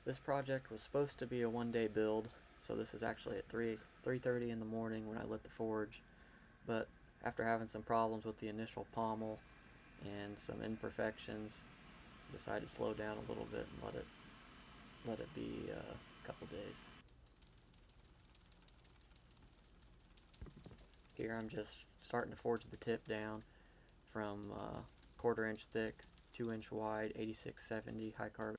This project was supposed to be a one-day build, so this is actually at 3:30 in the morning when I lit the forge. But after having some problems with the initial pommel and some imperfections, I decided to slow down a little bit and let it be a couple days. Here I'm just starting to forge the tip down from quarter-inch thick, 2-inch wide, 8670 high carbon.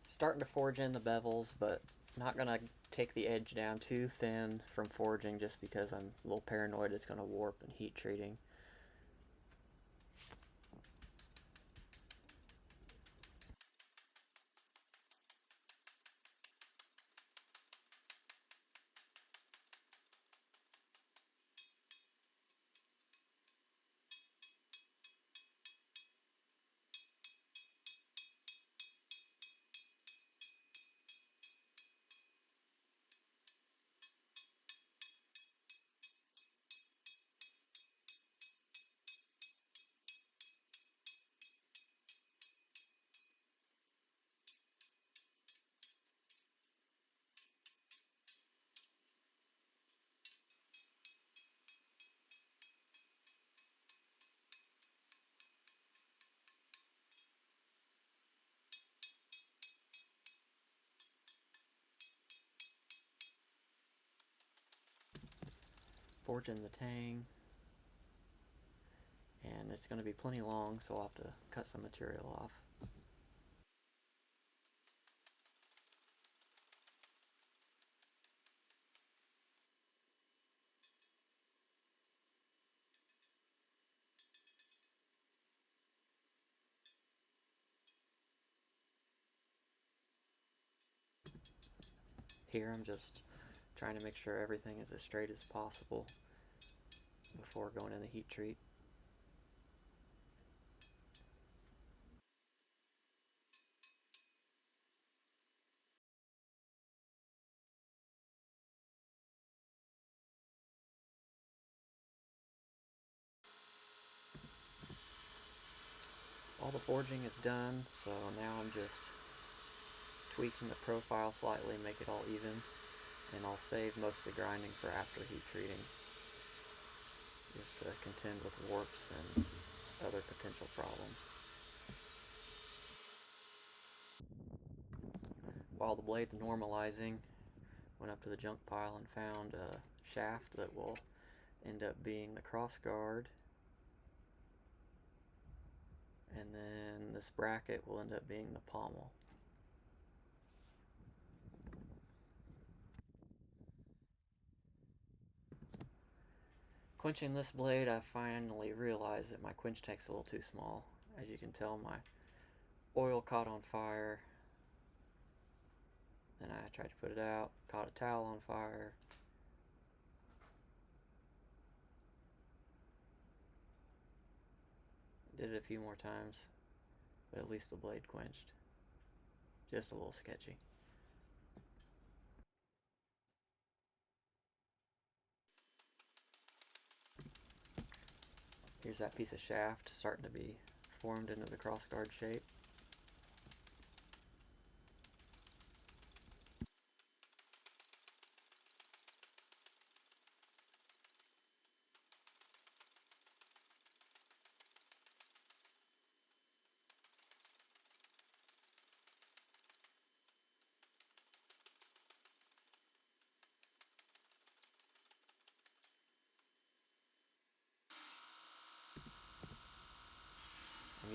Starting to forge in the bevels, but not gonna take the edge down too thin from forging just because I'm a little paranoid it's gonna warp and heat treating. Forging the tang, and it's gonna be plenty long, so I'll have to cut some material off. Here I'm just trying to make sure everything is as straight as possible before going in the heat treat. All the forging is done, so now I'm just tweaking the profile slightly, make it all even, and I'll save most of the grinding for after heat treating, just to contend with warps and other potential problems. While the blade's normalizing, went up to the junk pile and found a shaft that will end up being the cross guard, and then this bracket will end up being the pommel. Quenching this blade, I finally realized that my quench tank's a little too small. As you can tell, my oil caught on fire. Then I tried to put it out, caught a towel on fire. Did it a few more times, but at least the blade quenched. Just a little sketchy. Here's that piece of shaft starting to be formed into the crossguard shape.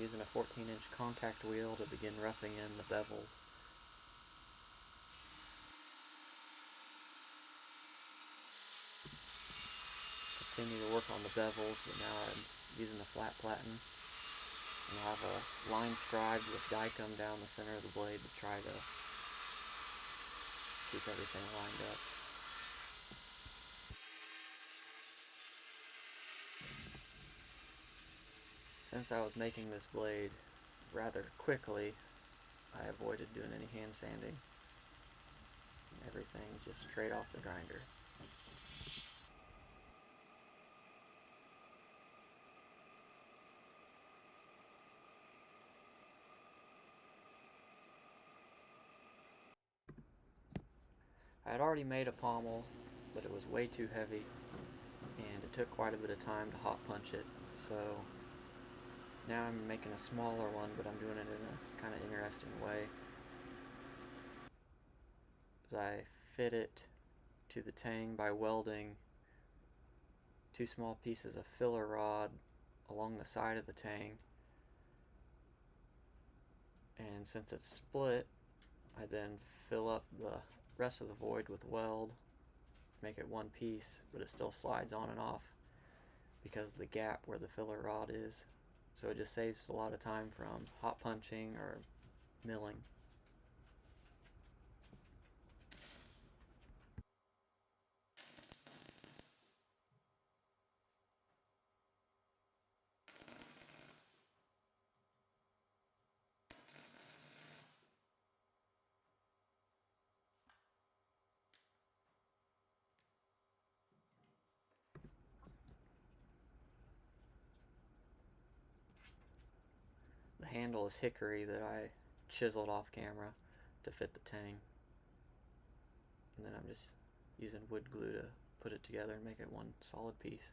using a 14-inch contact wheel to begin roughing in the bevels. Continue to work on the bevels, but now I'm using the flat platen. And I'll have a line scribed with dicum down the center of the blade to try to keep everything lined up. Since I was making this blade rather quickly, I avoided doing any hand sanding. Everything's just straight off the grinder. I had already made a pommel, but it was way too heavy, and it took quite a bit of time to hot punch it, so now I'm making a smaller one, but I'm doing it in a kind of interesting way. I fit it to the tang by welding two small pieces of filler rod along the side of the tang, and since it's split, I then fill up the rest of the void with weld, make it one piece, but it still slides on and off because of the gap where the filler rod is, so it just saves a lot of time from hot punching or milling. The handle is hickory that I chiseled off camera to fit the tang, and then I'm just using wood glue to put it together and make it one solid piece.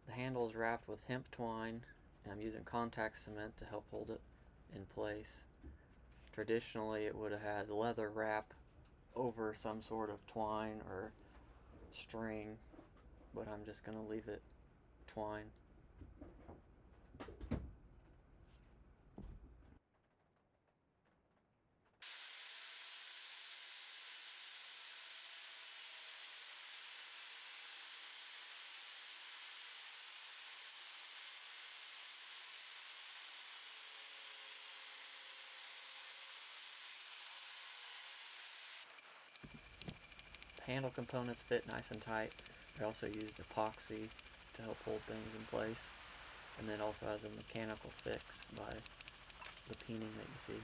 The handle is wrapped with hemp twine, and I'm using contact cement to help hold it in place. Traditionally, it would have had leather wrap over some sort of twine or string, but I'm just going to leave it twine. The handle components fit nice and tight. I also used epoxy to help hold things in place, and then also has a mechanical fix by the peening that you see.